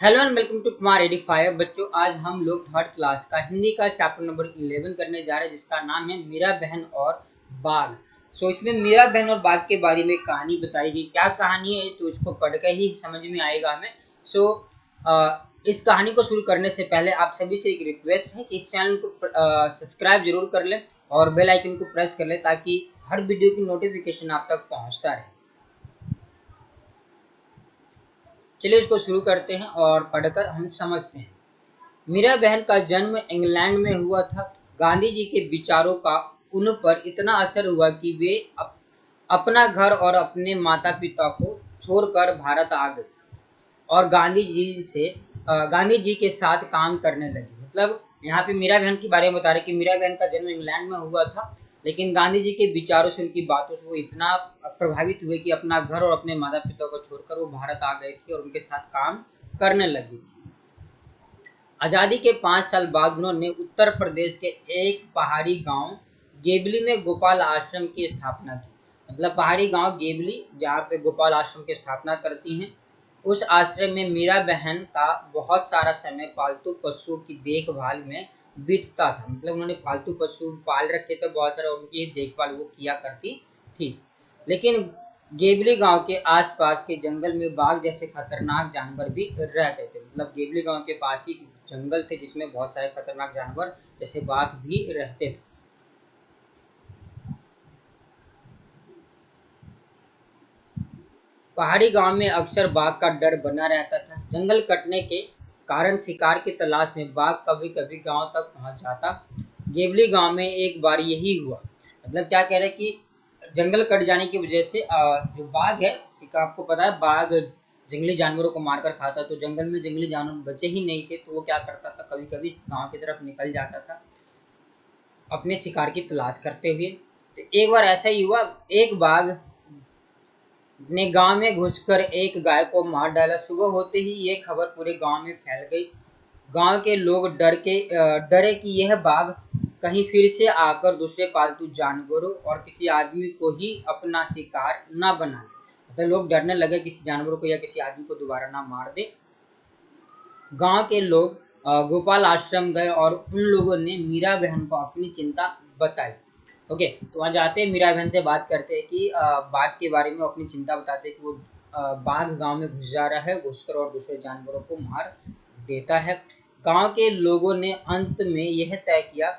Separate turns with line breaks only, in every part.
Hello and welcome to Kumar 85। बच्चों, आज हम लोग थर्ड क्लास का हिंदी का चैप्टर नंबर 11 करने जा रहे हैं, जिसका नाम है मीरा बहन और बाघ। इसमें मीरा बहन और बाघ के बारे में कहानी बताई गई। क्या कहानी है तो इसको पढ़कर ही समझ में आएगा हमें। इस कहानी को शुरू करने से पहले आप सभी से एक रिक्वेस्ट है कि इस चैनल को सब्सक्राइब जरूर कर लें और बेल आइकन को प्रेस कर लें, ताकि हर वीडियो की नोटिफिकेशन आप तक पहुँचता रहे। चलिए इसको शुरू करते हैं और पढ़कर हम समझते हैं। मीरा बहन का जन्म इंग्लैंड में हुआ था। गांधी जी के विचारों का उन पर इतना असर हुआ कि वे अपना घर और अपने माता पिता को छोड़कर भारत आ गए और गांधी जी के साथ काम करने लगे। मतलब यहाँ पे मीरा बहन के बारे में बता रहे कि मीरा बहन का जन्म इंग्लैंड में हुआ था, लेकिन गांधी जी के विचारों से, उनकी बातों से वो इतना प्रभावित हुए कि अपना घर और अपने माता पिता को छोड़कर वो भारत आ गए थे और उनके साथ काम करने लगी थी। आज़ादी के 5 साल बाद उन्होंने उत्तर प्रदेश के एक पहाड़ी गांव गेबली में गोपाल आश्रम की स्थापना की। मतलब पहाड़ी गांव गेबली, जहाँ पे गोपाल आश्रम की स्थापना करती हैं। उस आश्रम में मीरा बहन का बहुत सारा समय पालतू पशुओं की देखभाल में बीतता था। मतलब उन्होंने पालतू पशु पाल रखे थे बहुत सारे, उनकी देखभाल वो किया करती थी। लेकिन गेबली गांव के आसपास के जंगल में बाघ जैसे खतरनाक जानवर भी रहते थे। मतलब गेबली गांव के पास ही जंगल थे जिसमें बहुत सारे खतरनाक जानवर जैसे बाघ भी रहते थे। पहाड़ी गांव में अक्सर बाघ का डर बना रहता था। जंगल कटने के कारण शिकार की तलाश में बाघ कभी कभी गांव तक पहुंच जाता। गेबली गांव में एक बार यही हुआ। मतलब क्या कह रहे हैं कि जंगल कट जाने की वजह से जो बाघ है, शिकार, आपको पता है बाघ जंगली जानवरों को मारकर खाता। तो जंगल में जंगली जानवर बचे ही नहीं थे, तो वो क्या करता था, कभी कभी गांव की तरफ निकल जाता था अपने शिकार की तलाश करते हुए। तो एक बार ऐसा ही हुआ, एक बाघ ने गांव में घुसकर एक गाय को मार डाला। सुबह होते ही ये खबर पूरे गांव में फैल गई। गांव के लोग डरे कि यह बाघ कहीं फिर से आकर दूसरे पालतू जानवरों और किसी आदमी को ही अपना शिकार ना बना ले। तो लोग डरने लगे किसी जानवर को या किसी आदमी को दोबारा ना मार दे। गांव के लोग गोपाल आश्रम गए और उन लोगों ने मीरा बहन को अपनी चिंता बताई। ओके, तो वहाँ जाते हैं, मीरा बहन से बात करते हैं कि बाघ के बारे में अपनी चिंता बताते हैं कि वो बाघ गांव में घुस जा रहा है, घुसकर और दूसरे जानवरों को मार देता है। गांव के लोगों ने अंत में यह तय किया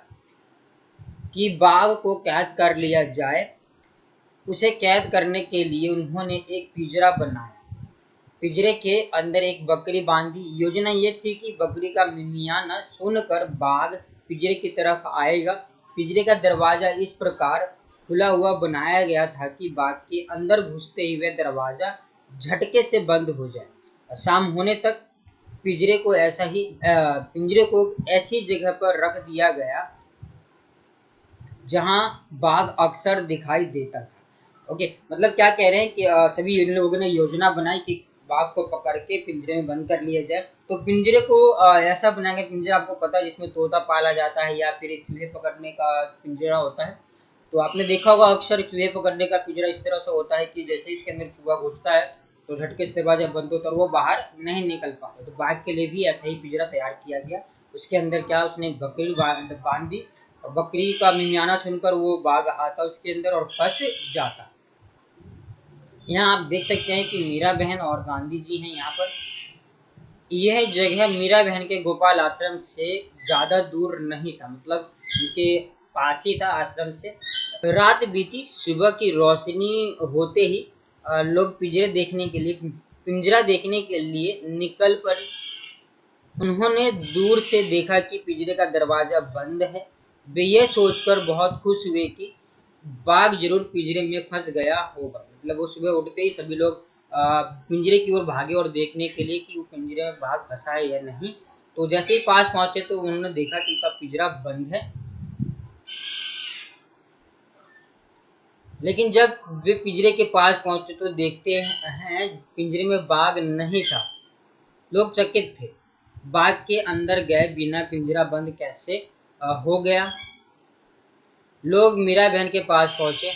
कि बाघ को कैद कर लिया जाए। उसे कैद करने के लिए उन्होंने एक पिंजरा बनाया। पिंजरे के अंदर एक बकरी बांधी। योजना ये थी कि बकरी का मिमियाना सुनकर बाघ पिंजरे की तरफ आएगा। पिंजरे का दरवाजा इस प्रकार खुला हुआ बनाया गया था कि बाघ के अंदर घुसते हुए दरवाजा झटके से बंद हो जाए। शाम होने तक पिंजरे को ऐसी जगह पर रख दिया गया जहां बाघ अक्सर दिखाई देता था। ओके, मतलब क्या कह रहे हैं कि सभी इन लोगों ने योजना बनाई कि बाघ को पकड़ के पिंजरे में बंद कर लिया जाए। तो पिंजरे को ऐसा बनाएंगे, पिंजरा आपको पता है जिसमें तोता पाला जाता है या फिर एक चूहे पकड़ने का पिंजरा होता है। तो आपने देखा होगा अक्सर चूहे पकड़ने का पिंजरा इस तरह से होता है कि जैसे इसके अंदर चूहा घुसता है तो झटके से दरवाजा बंद होता है और वो बाहर नहीं निकल पाता। तो बाघ के लिए भी ऐसा ही पिंजरा तैयार किया गया। उसके अंदर क्या, उसने बकरी बांध दी और बकरी का मिमियाना सुनकर वो बाघ आता उसके अंदर और फंस जाता। यहाँ आप देख सकते हैं कि मीरा बहन और गांधी जी हैं यहाँ पर। यह जगह मीरा बहन के गोपाल आश्रम से ज़्यादा दूर नहीं था, मतलब उनके पास ही था आश्रम से। रात बीती, सुबह की रोशनी होते ही लोग पिंजरा देखने के लिए निकल पड़े। उन्होंने दूर से देखा कि पिंजरे का दरवाजा बंद है। वे ये सोचकर बहुत खुश हुए कि बाघ जरूर पिंजरे में फंस गया होगा। मतलब वो सुबह उठते ही सभी लोग पिंजरे की ओर भागे और देखने के लिए कि वो पिंजरे में बाघ फंसा है या नहीं। तो जैसे ही पास पहुंचे तो उन्होंने देखा कि उनका पिंजरा बंद है। लेकिन जब वे पिंजरे के पास पहुंचे तो देखते हैं पिंजरे में बाघ नहीं था। लोग चकित थे, बाघ के अंदर गए बिना पिंजरा बंद कैसे हो गया। लोग मीरा बहन के पास पहुंचे।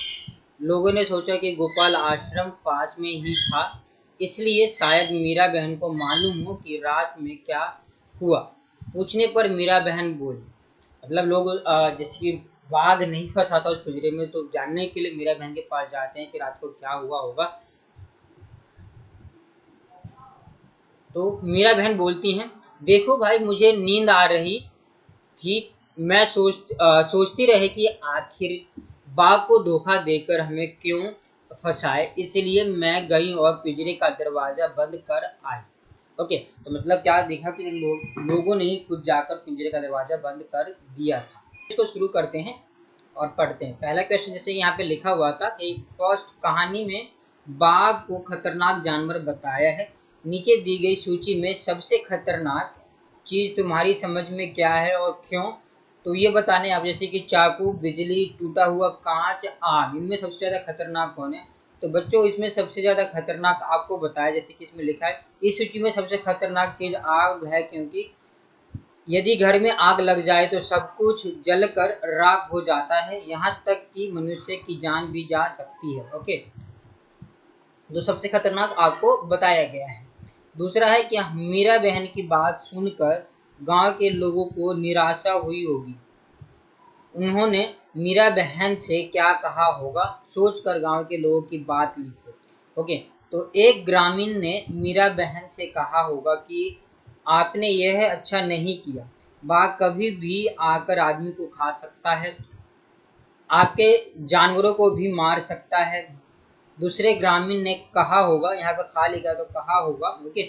लोगों ने सोचा कि गोपाल आश्रम पास में ही था, इसलिए शायद मीरा बहन को मालूम हो कि रात में क्या हुआ। पूछने पर मीरा बहन बोली, मतलब लोग जैसे कि बाघ नहीं फंसा था उस पिंजरे में, तो जानने के लिए मीरा बहन के पास जाते हैं कि रात को क्या हुआ होगा। तो मीरा बहन बोलती हैं, देखो भाई, मुझे नींद आ रही थी, मैं सोचती रही कि आखिर बाघ को धोखा देकर हमें क्यों फंसाए, इसलिए मैं गई और पिंजरे का दरवाजा बंद कर आई। ओके, तो मतलब क्या देखा कि लोगों ने ही खुद जाकर पिंजरे का दरवाजा बंद कर दिया था। इसको शुरू करते हैं और पढ़ते हैं। पहला क्वेश्चन जैसे यहाँ पे लिखा हुआ था कि फर्स्ट कहानी में बाघ को खतरनाक जानवर बताया है। नीचे दी गई सूची में सबसे खतरनाक चीज तुम्हारी समझ में क्या है और क्यों? तो ये बताने आप, जैसे कि चाकू, बिजली, टूटा हुआ कांच, आग, इनमें सबसे ज्यादा खतरनाक कौन है? तो बच्चों, इसमें सबसे ज्यादा खतरनाक आपको बताया, जैसे कि इसमें लिखा है इस सूची में सबसे खतरनाक चीज आग है, क्योंकि यदि घर में आग लग जाए तो सब कुछ जलकर राख हो जाता है, यहाँ तक कि मनुष्य की जान भी जा सकती है। ओके, जो सबसे खतरनाक आपको बताया गया है। दूसरा है कि मीरा बहन की बात सुनकर गांव के लोगों को निराशा हुई होगी। उन्होंने मीरा बहन से क्या कहा होगा, सोचकर गांव के लोगों की बात लिखो। ओके, तो एक ग्रामीण ने मीरा बहन से कहा होगा कि आपने यह अच्छा नहीं किया, बाघ कभी भी आकर आदमी को खा सकता है, आपके जानवरों को भी मार सकता है। दूसरे ग्रामीण ने कहा होगा, यहाँ पर खा लिखा तो कहा होगा, ओके,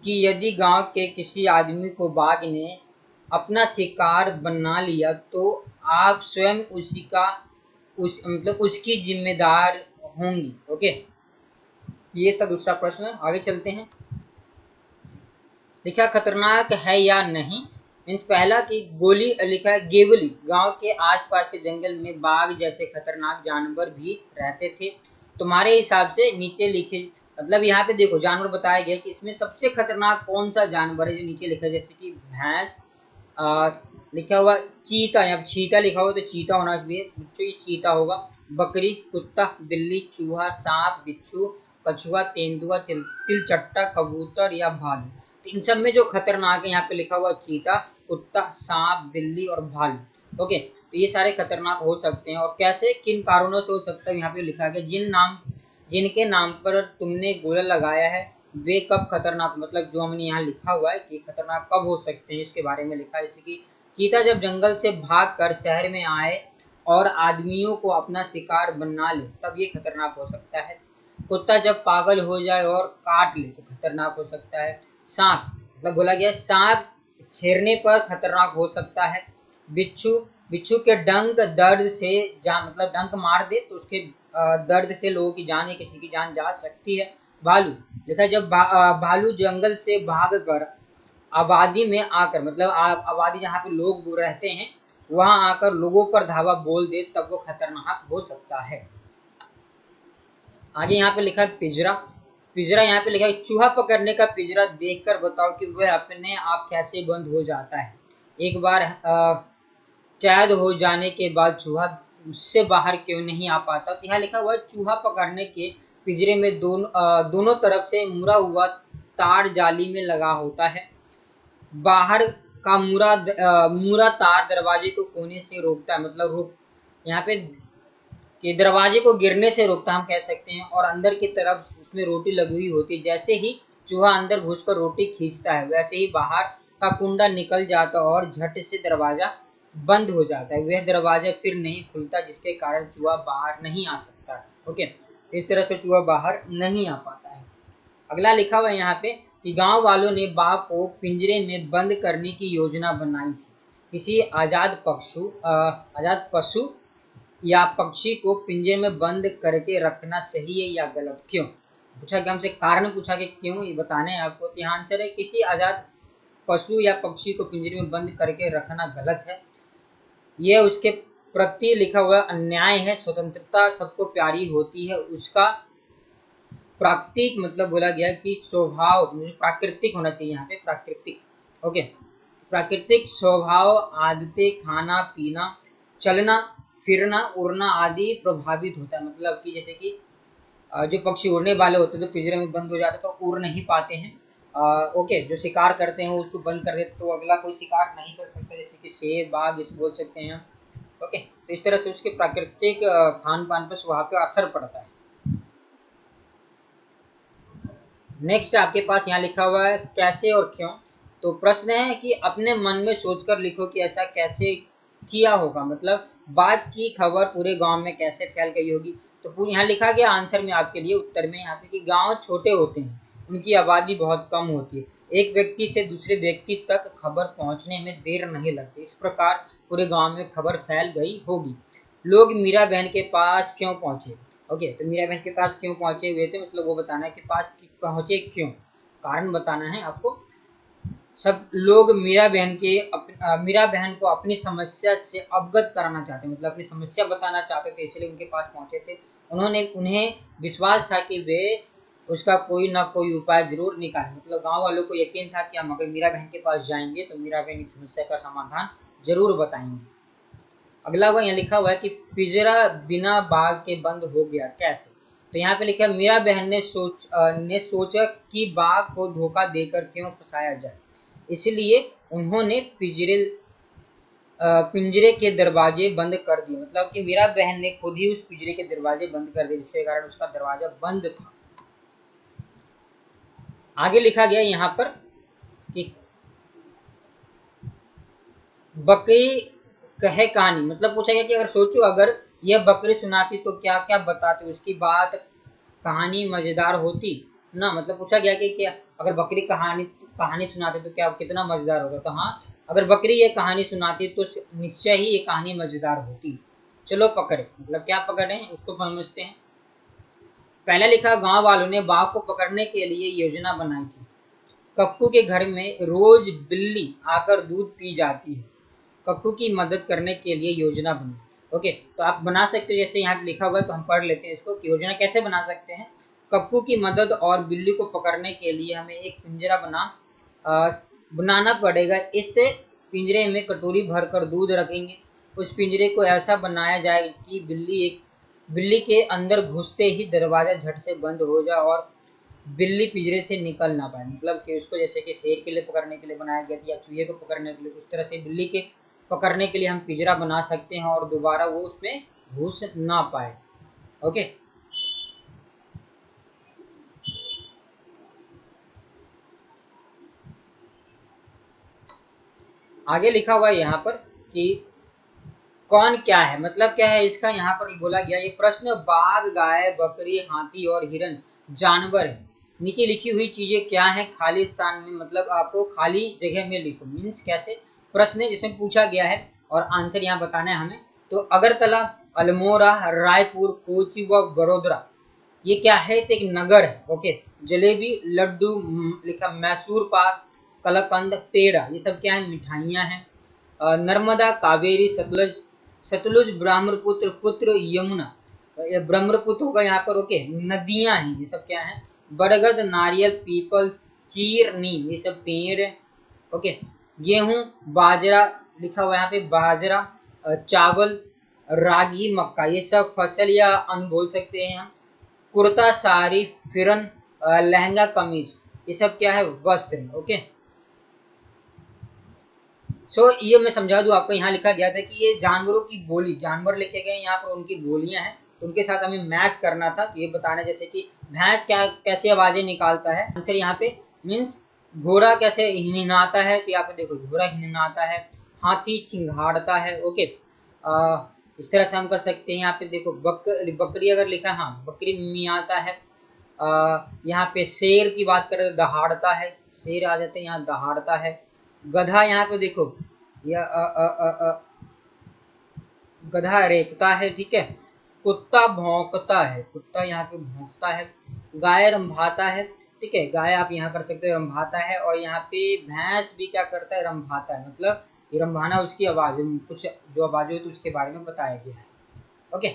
कि यदि गांव के किसी आदमी को बाघ ने अपना शिकार बना लिया तो आप स्वयं मतलब उसकी जिम्मेदार होंगी। ओके, ये था दूसरा प्रश्न। आगे चलते हैं। लिखा खतरनाक है या नहीं। मीन्स पहला कि गोली, लिखा है गेवली, गांव के आसपास के जंगल में बाघ जैसे खतरनाक जानवर भी रहते थे। तुम्हारे हिसाब से नीचे लिखे, मतलब यहाँ पे देखो जानवर बताया गया कि इसमें सबसे खतरनाक कौन सा जानवर है, जो नीचे लिखा है, जैसे कि भैंस, लिखा हुआ चीता, या चीता लिखा हुआ तो चीता होना चाहिए बच्चों, ये चीता होगा। बकरी, कुत्ता, बिल्ली, चूहा, सांप, बिच्छू, कछुआ, तेंदुआ, तिलचट्टा, कबूतर या भालू। तो इन सब में जो खतरनाक है यहाँ पे लिखा हुआ चीता, कुत्ता, सांप, बिल्ली और भालू। ओके, तो ये सारे खतरनाक हो सकते हैं, और कैसे, किन कारणों से हो सकता है यहाँ पे लिखा है, जिनके नाम पर तुमने गोला लगाया है वे कब खतरनाक, मतलब जो हमने यहाँ लिखा हुआ है कि खतरनाक कब हो सकते हैं, इसके बारे में लिखा है। जैसे कि चीता जब जंगल से भागकर शहर में आए और आदमियों को अपना शिकार बना ले तब ये खतरनाक हो सकता है। कुत्ता जब पागल हो जाए और काट ले तो खतरनाक हो सकता है। सांप, मतलब बोला गया सांप छेड़ने पर खतरनाक हो सकता है। बिच्छू, बिच्छू के डंक दर्द से जान, मतलब डंक मार दे तो उसके दर्द से लोगों की जान या किसी की जान जा सकती है। भालू, देखा जब भालू जंगल से भाग कर आबादी में आकर, मतलब आबादी जहाँ पे लोग रहते हैं वहां आकर लोगों पर धावा बोल दे तब वो खतरनाक हो सकता है। आगे यहाँ पे लिखा है पिंजरा। पिंजरा यहाँ पे लिखा है चूहा पकड़ने का पिंजरा देखकर बताओ कि वह अपने आप कैसे बंद हो जाता है। एक बार कैद हो जाने के बाद चूहा उससे बाहर क्यों नहीं आ पाता। तो यहाँ लिखा हुआ है चूहा पकड़ने के पिंजरे में दोनों तरफ से मुड़ा हुआ तार जाली में लगा होता है। बाहर का मुरा तार दरवाजे को कोने से रोकता है, मतलब रोक, यहाँ पे कि दरवाजे को गिरने से रोकता हम कह सकते हैं, और अंदर की तरफ उसमें रोटी लगी हुई होती है। जैसे ही चूहा अंदर घुसकर रोटी खींचता है वैसे ही बाहर का कुंडा निकल जाता है और झट से दरवाजा बंद हो जाता है। वह दरवाजा फिर नहीं खुलता जिसके कारण चूहा बाहर नहीं आ सकता है। ओके, इस तरह से चूहा बाहर नहीं आ पाता है। अगला लिखा हुआ है यहाँ पे कि गांव वालों ने बाघ को पिंजरे में बंद करने की योजना बनाई थी। किसी आजाद पशु या पक्षी को पिंजरे में बंद करके रखना सही है या गलत, क्यों? पूछा कि हमसे कारण पूछा कि क्यों, ये बताना है आपको। तो यहाँ आंसर है किसी आजाद पशु या पक्षी को पिंजरे में बंद करके रखना गलत है। यह उसके प्रति लिखा हुआ अन्याय है। स्वतंत्रता सबको प्यारी होती है, उसका प्राकृतिक, मतलब बोला गया कि स्वभाव, प्राकृतिक होना चाहिए यहाँ पे, प्राकृतिक। ओके, प्राकृतिक स्वभाव, आदतें, खाना पीना, चलना फिरना, उड़ना आदि प्रभावित होता है। मतलब कि जैसे कि जो पक्षी उड़ने वाले होते हैं तो पिंजरे में बंद हो जाते हैं तो उड़ नहीं पाते हैं। ओके, जो शिकार करते हैं उसको बंद कर देते तो अगला कोई शिकार नहीं कर सकता, जैसे कि शेर बाघ इस बोल सकते हैं। ओके, तो इस तरह से उसके प्राकृतिक खान पान पर वहाँ पे असर पड़ता है। नेक्स्ट आपके पास यहाँ लिखा हुआ है कैसे और क्यों। तो प्रश्न है कि अपने मन में सोचकर लिखो कि ऐसा कैसे किया होगा, मतलब बात की खबर पूरे गांव में कैसे फैल गई होगी। तो यहाँ लिखा गया आंसर में आपके लिए उत्तर में यहाँ पे कि गांव छोटे होते हैं, उनकी आबादी बहुत कम होती है, एक व्यक्ति से दूसरे व्यक्ति तक खबर पहुंचने में देर नहीं लगती, इस प्रकार पूरे गांव में खबर फैल गई होगी। लोग मीरा बहन के पास क्यों पहुंचे। ओके, तो मीरा बहन के पास क्यों पहुंचे हुए थे, मतलब वो बताना है कि पास पहुंचे क्यों, कारण बताना है आपको। सब लोग मीरा बहन को अपनी समस्या से अवगत कराना चाहते, मतलब अपनी समस्या बताना चाहते थे, इसलिए उनके पास पहुंचे थे। उन्हें विश्वास था कि वे उसका कोई ना कोई उपाय जरूर निकालें, मतलब गांव वालों को यकीन था कि हम अगर मीरा बहन के पास जाएंगे तो मीरा बहन इस समस्या का समाधान जरूर बताएंगे। अगला हुआ यहाँ लिखा हुआ है कि पिंजरा बिना बाघ के बंद हो गया कैसे। तो यहाँ पे लिखा है मीरा बहन ने सोचा कि बाघ को धोखा देकर क्यों फंसाया जाए, इसलिए उन्होंने पिंजरे के दरवाजे बंद कर दिए, मतलब कि मीरा बहन ने खुद ही उस पिंजरे के दरवाजे बंद कर दिए जिसके कारण उसका दरवाजा बंद था। आगे लिखा गया यहाँ पर कि बकरी कहे कहानी, मतलब पूछा गया कि अगर सोचो अगर यह बकरी सुनाती तो क्या क्या बताती, उसकी बात कहानी मजेदार होती ना, मतलब पूछा गया कि क्या अगर बकरी कहानी सुनाती तो क्या कितना मजेदार होगा। तो हाँ, अगर बकरी ये कहानी सुनाती तो निश्चय ही ये कहानी मजेदार होती। चलो पकड़े, मतलब क्या पकड़े उसको समझते हैं। पहले लिखा गांव वालों ने बाघ को पकड़ने के लिए योजना बनाई थी। कक्कू के घर में रोज बिल्ली आकर दूध पी जाती है, कक्कू की मदद करने के लिए योजना बनी। ओके, तो आप बना सकते हो, जैसे यहाँ लिखा हुआ है तो हम पढ़ लेते हैं इसको कि योजना कैसे बना सकते हैं। कक्कू की मदद और बिल्ली को पकड़ने के लिए हमें एक पिंजरा बनाना पड़ेगा। इससे पिंजरे में कटोरी भरकर दूध रखेंगे। उस पिंजरे को ऐसा बनाया जाए कि बिल्ली के अंदर घुसते ही दरवाजा झट से बंद हो जाए और बिल्ली पिंजरे से निकल ना पाए, मतलब कि उसको जैसे कि शेर के लिए पकड़ने के लिए बनाया गया था या चूहे को पकड़ने के लिए, उस तरह से बिल्ली के पकड़ने के लिए हम पिंजरा बना सकते हैं और दोबारा वो उसमें घुस ना पाए। ओके, आगे लिखा हुआ है यहाँ पर कि कौन क्या है, मतलब क्या है इसका, यहाँ पर बोला गया ये प्रश्न बाघ गाय बकरी हाथी और हिरन जानवर है, नीचे लिखी हुई चीजें क्या है खाली स्थान में, मतलब आपको खाली जगह में लिखो, मीन्स कैसे प्रश्न है जिसमें पूछा गया है और आंसर यहाँ बताना है हमें। तो अगरतला, अल्मोड़ा, रायपुर, कोची व बड़ोदरा ये क्या है, तो एक नगर है। ओके, जलेबी, लड्डू, लिखा मैसूर पाक, कलाकंद, पेड़ा ये सब क्या है, मिठाइयाँ हैं। नर्मदा, कावेरी, सतलुज, ब्रह्मपुत्र, पुत्र, यमुना, ब्रह्मपुत्र होगा यहाँ पर। ओके, नदियां हैं ये सब क्या है, बरगद, नारियल, पीपल, चीर, नीम ये सब पेड़ है। ओके, गेहूं, बाजरा लिखा हुआ है यहाँ पे, बाजरा, चावल, रागी, मक्का ये सब फसल या अन्न बोल सकते हैं हम। कुर्ता, साड़ी, फिरन, लहंगा, कमीज ये सब क्या है, वस्त्र। ओके, ये मैं समझा दूं आपको, यहाँ लिखा गया था कि ये जानवरों की बोली, जानवर लिखे गए यहाँ पर उनकी बोलियां हैं, तो उनके साथ हमें मैच करना था। ये बताना जैसे कि भैंस क्या कैसे आवाजें निकालता है, आंसर यहाँ पे मीन्स घोड़ा कैसे हिनहाता है, तो यहाँ पे देखो घोड़ा हिनहाता है, हाथी चिंघाड़ता है। ओके, इस तरह से हम कर सकते हैं। यहाँ पे देखो बकरी अगर लिखा है, हाँ बकरी मियाता है। यहाँ पे शेर की बात करें तो दहाड़ता है, शेर आ जाते हैं यहाँ, दहाड़ता है। गधा यहाँ पे देखो गधा रेखता है, ठीक है। कुत्ता भौंकता है, कुत्ता यहाँ पे भौंकता है। गाय रंभाता है, ठीक है, गाय आप यहाँ कर सकते हो रंभाता है। और यहाँ पे भैंस भी क्या करता है, रंभाता है, मतलब ये रंभाना उसकी आवाज, कुछ जो आवाज हुई तो उसके बारे में बताया गया है। ओके,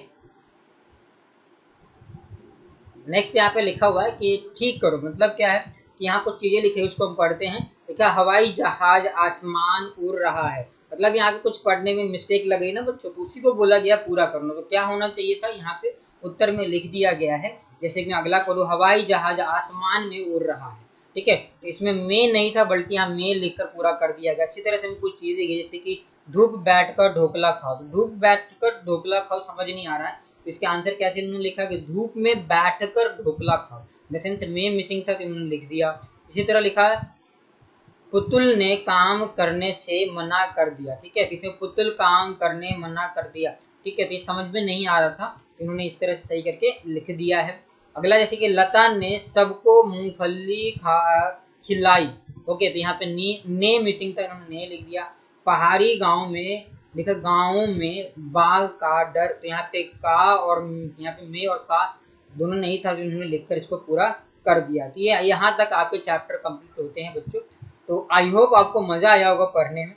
नेक्स्ट यहाँ पे लिखा हुआ है कि ठीक करो, मतलब क्या है कि यहाँ कुछ चीजें लिखी है उसको हम पढ़ते हैं। लिखा हवाई जहाज आसमान उड़ रहा है, मतलब यहाँ पे कुछ पढ़ने में मिस्टेक लग गई ना बच्चों, तो उसी को बोला गया पूरा करना। तो क्या होना चाहिए था यहाँ पे उत्तर में लिख दिया गया है जैसे कि मैं अगला पढ़ूँ, हवाई जहाज आसमान में उड़ रहा है। ठीक है, तो इसमें में नहीं था बल्कि यहाँ में लिखकर पूरा कर दिया गया। इसी तरह से हमें कुछ चीज़ें जैसे कि धूप बैठकर ढोकला खाओ, तो धूप बैठकर ढोकला खाओ समझ नहीं आ रहा है, तो इसके आंसर कैसे इन्होंने लिखा कि धूप में बैठकर ढोकला खाओ। सेंस में मिसिंग था तो इन्होंने लिख दिया। इसी तरह लिखा है पुतुल ने काम करने से मना कर दिया। ठीक है, इसमें पुतुल काम करने मना कर दिया। ठीक है, तो ये समझ में नहीं आ रहा था, तो इन्होंने इस तरह से सही करके लिख दिया है। अगला जैसे कि लता ने सबको मूंगफली खिलाई। ओके, तो यहाँ पे ने मिसिंग था, इन्होंने ने लिख दिया। पहाड़ी गांव में देखा, गाँव में बाघ का डर, तो यहाँ पे का और यहाँ पे में और का दोनों नहीं था, तो इन्होंने लिखकर इसको पूरा कर दिया। तो ये यहाँ तक आपके चैप्टर कंप्लीट होते हैं बच्चों। तो आई होप आपको मज़ा आया होगा पढ़ने में।